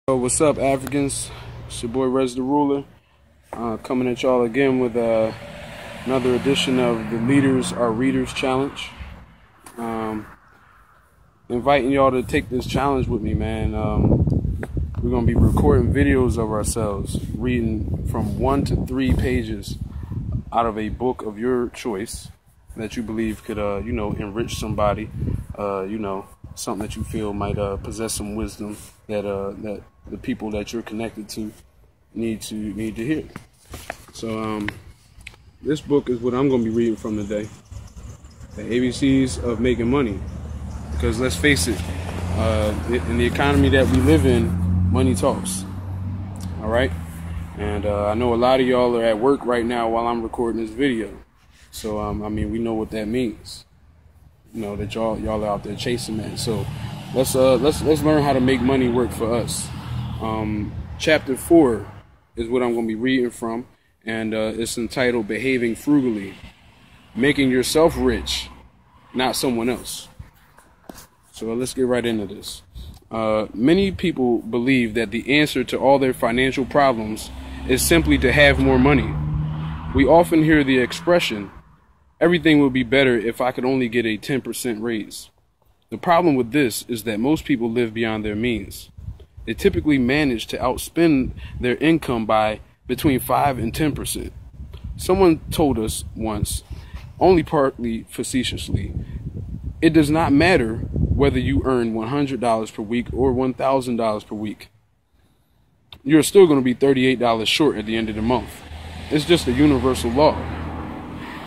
What's up, Africans? It's your boy Rez the Ruler, coming at y'all again with another edition of the Leaders Are Readers Challenge. Inviting y'all to take this challenge with me, man. We're going to be recording videos of ourselves, reading from 1 to 3 pages out of a book of your choice that you believe could, enrich somebody, something that you feel might possess some wisdom that the people that you're connected to need to hear. So this book is what I'm going to be reading from today, The ABCs of Making Money. Because let's face it, in the economy that we live in, money talks. All right, and I know a lot of y'all are at work right now while I'm recording this video. So we know what that means. That y'all are out there chasing that. So let's learn how to make money work for us. Chapter 4 is what I'm going to be reading from, and it's entitled Behaving Frugally, Making Yourself Rich, Not Someone Else. So let's get right into this. Many people believe that the answer to all their financial problems is simply to have more money. We often hear the expression, "Everything would be better if I could only get a 10% raise." The problem with this is that most people live beyond their means. They typically manage to outspend their income by between 5 and 10%. Someone told us once, only partly facetiously, it does not matter whether you earn $100 per week or $1,000 per week. You're still going to be $38 short at the end of the month. It's just a universal law.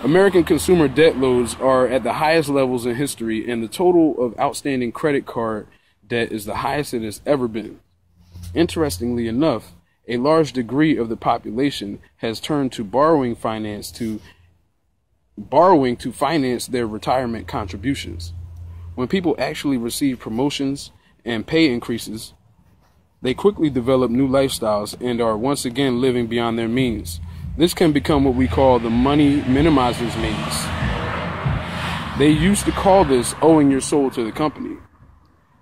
American consumer debt loads are at the highest levels in history, and the total of outstanding credit card debt is the highest it has ever been. Interestingly enough, a large degree of the population has turned to borrowing to finance their retirement contributions. When people actually receive promotions and pay increases, they quickly develop new lifestyles and are once again living beyond their means. This can become what we call the money minimizer's maze. They used to call this owing your soul to the company.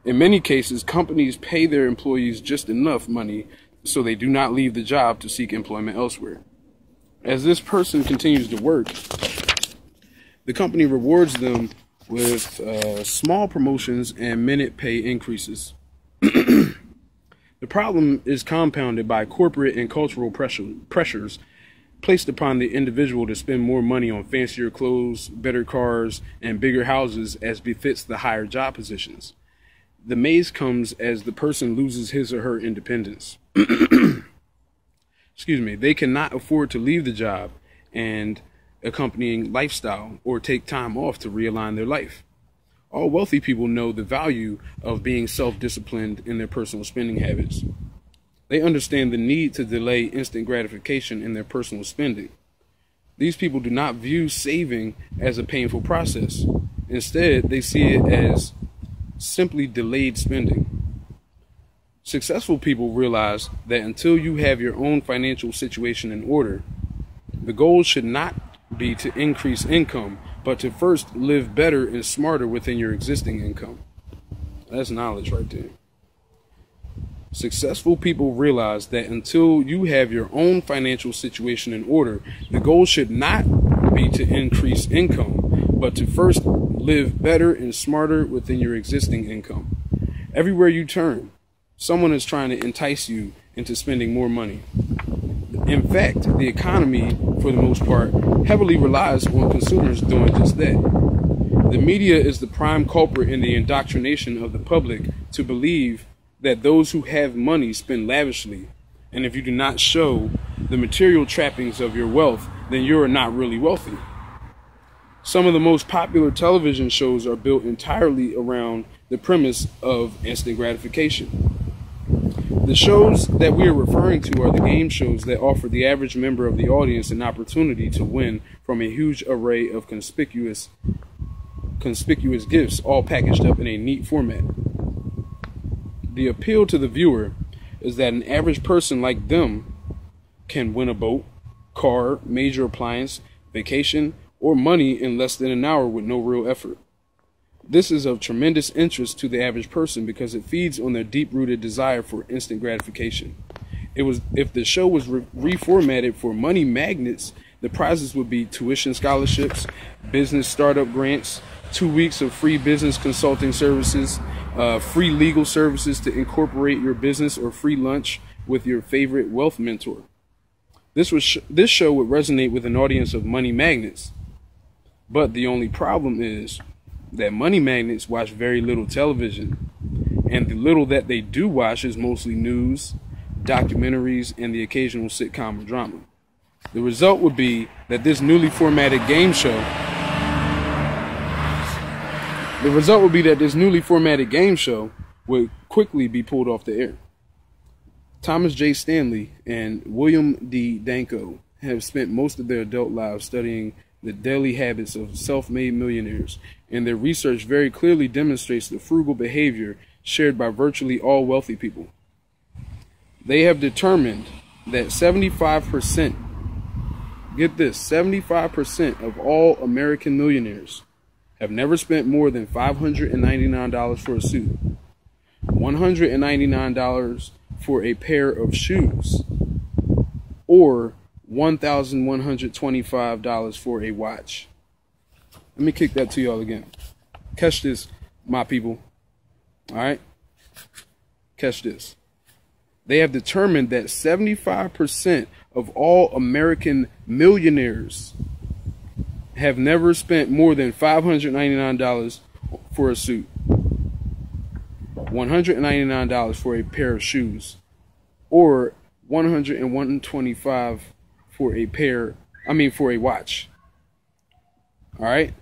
In many cases, companies pay their employees just enough money so they do not leave the job to seek employment elsewhere. As this person continues to work, the company rewards them with small promotions and minute pay increases. The problem is compounded by corporate and cultural pressures placed upon the individual to spend more money on fancier clothes, better cars, and bigger houses as befits the higher job positions. The maze comes as the person loses his or her independence. They cannot afford to leave the job and accompanying lifestyle or take time off to realign their life. All wealthy people know the value of being self-disciplined in their personal spending habits. They understand the need to delay instant gratification in their personal spending. These people do not view saving as a painful process. Instead, they see it as simply delayed spending. Successful people realize that until you have your own financial situation in order, the goal should not be to increase income, but to first live better and smarter within your existing income. That's knowledge right there. Successful people realize that until you have your own financial situation in order, the goal should not be to increase income, but to first live better and smarter within your existing income. Everywhere you turn, someone is trying to entice you into spending more money. In fact, the economy, for the most part, heavily relies on consumers doing just that. The media is the prime culprit in the indoctrination of the public to believe that those who have money spend lavishly, and if you do not show the material trappings of your wealth, then you are not really wealthy. Some of the most popular television shows are built entirely around the premise of instant gratification. The shows that we are referring to are the game shows that offer the average member of the audience an opportunity to win from a huge array of conspicuous gifts, all packaged up in a neat format. The appeal to the viewer is that an average person like them can win a boat, car, major appliance, vacation, or money in less than an hour with no real effort. This is of tremendous interest to the average person because it feeds on their deep-rooted desire for instant gratification. If the show was reformatted for money magnets, the prizes would be tuition scholarships, business startup grants, 2 weeks of free business consulting services, free legal services to incorporate your business, or free lunch with your favorite wealth mentor. This show would resonate with an audience of money magnets. But the only problem is that money magnets watch very little television, and the little that they do watch is mostly news, documentaries, and the occasional sitcom or drama. The result would be that this newly formatted game show would quickly be pulled off the air. Thomas J. Stanley and William D. Danko have spent most of their adult lives studying the daily habits of self-made millionaires, and their research very clearly demonstrates the frugal behavior shared by virtually all wealthy people. They have determined that 75%, get this, 75% of all American millionaires have never spent more than $599 for a suit, $199 for a pair of shoes, or $1,125 for a watch. Let me kick that to y'all again. Catch this, my people. All right? Catch this. They have determined that 75% of all American millionaires have never spent more than $599 for a suit, $199 for a pair of shoes, or $125 for a watch. All right?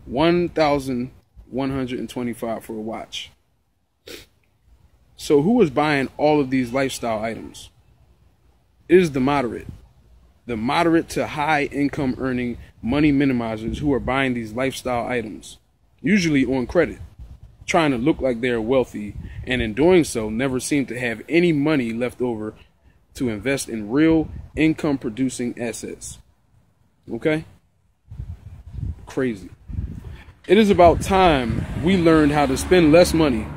$1,125 for a watch. So who is buying all of these lifestyle items? It is the moderate to high income earning money minimizers who are buying these lifestyle items, usually on credit, trying to look like they are wealthy, and in doing so never seem to have any money left over to invest in real income producing assets. Okay? Crazy. It is about time we learned how to spend less money.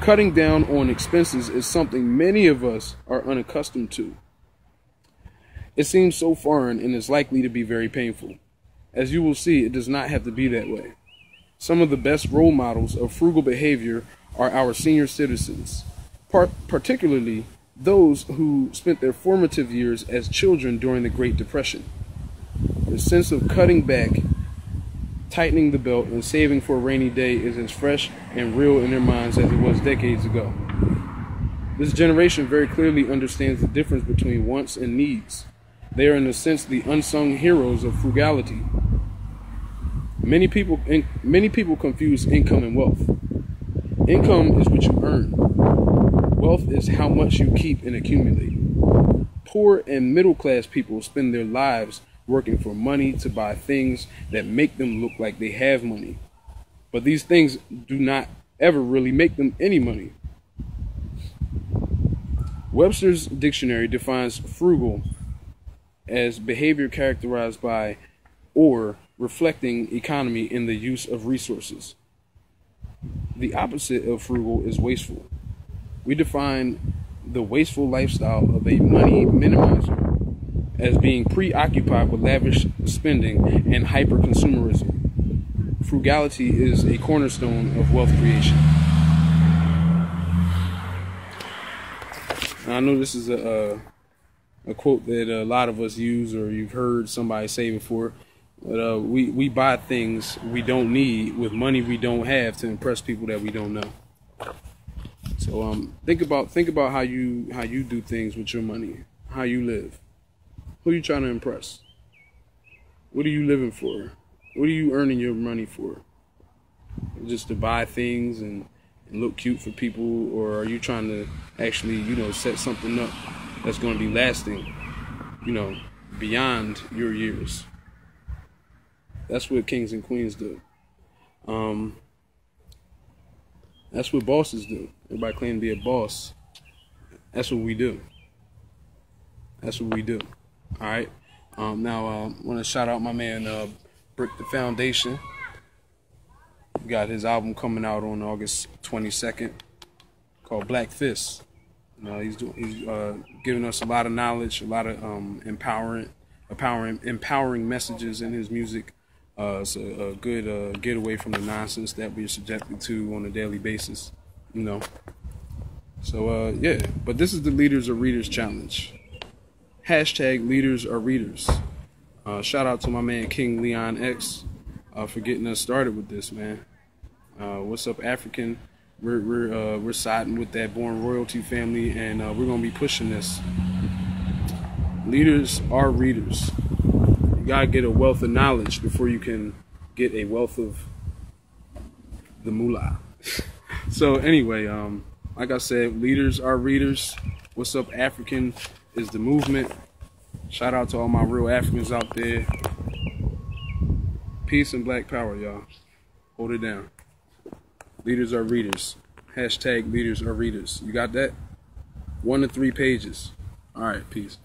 Cutting down on expenses is something many of us are unaccustomed to. It seems so foreign and is likely to be very painful. As you will see, it does not have to be that way. Some of the best role models of frugal behavior are our senior citizens, particularly those who spent their formative years as children during the Great Depression. The sense of cutting back, tightening the belt, and saving for a rainy day is as fresh and real in their minds as it was decades ago. This generation very clearly understands the difference between wants and needs. They are, in a sense, the unsung heroes of frugality. Many people confuse income and wealth. Income is what you earn. Wealth is how much you keep and accumulate. Poor and middle class people spend their lives working for money to buy things that make them look like they have money. But these things do not ever really make them any money. Webster's dictionary defines frugal as behavior characterized by or reflecting economy in the use of resources. The opposite of frugal is wasteful. We define the wasteful lifestyle of a money minimizer as being preoccupied with lavish spending and hyper-consumerism. Frugality is a cornerstone of wealth creation. Now, I know this is a quote that a lot of us use, or you've heard somebody say before, but we buy things we don't need with money we don't have to impress people that we don't know. So think about how you do things with your money, how you live. Who are you trying to impress? What are you living for? What are you earning your money for? Just to buy things and look cute for people, or are you trying to actually, set something up that's going to be lasting, beyond your years? That's what kings and queens do. That's what bosses do. Everybody claim to be a boss. That's what we do. That's what we do. All right. Now I want to shout out my man Brick the Foundation. We got his album coming out on August 22nd called Black Fist. He's giving us a lot of knowledge, a lot of empowering messages in his music. It's a good getaway from the nonsense that we're subjected to on a daily basis, So yeah, but this is the Leaders or Readers Challenge. Hashtag Leaders or Readers. Shout out to my man King Leon X for getting us started with this, man. What's up, African? We're siding with that Born Royalty family, and we're gonna be pushing this. Leaders are readers. You gotta get a wealth of knowledge before you can get a wealth of the moolah. So anyway, like I said, leaders are readers. What's up, African is the movement. Shout out to all my real Africans out there. Peace and black power, y'all. Hold it down. Leaders are readers. Hashtag leaders are readers. You got that? 1 to 3 pages. All right, peace.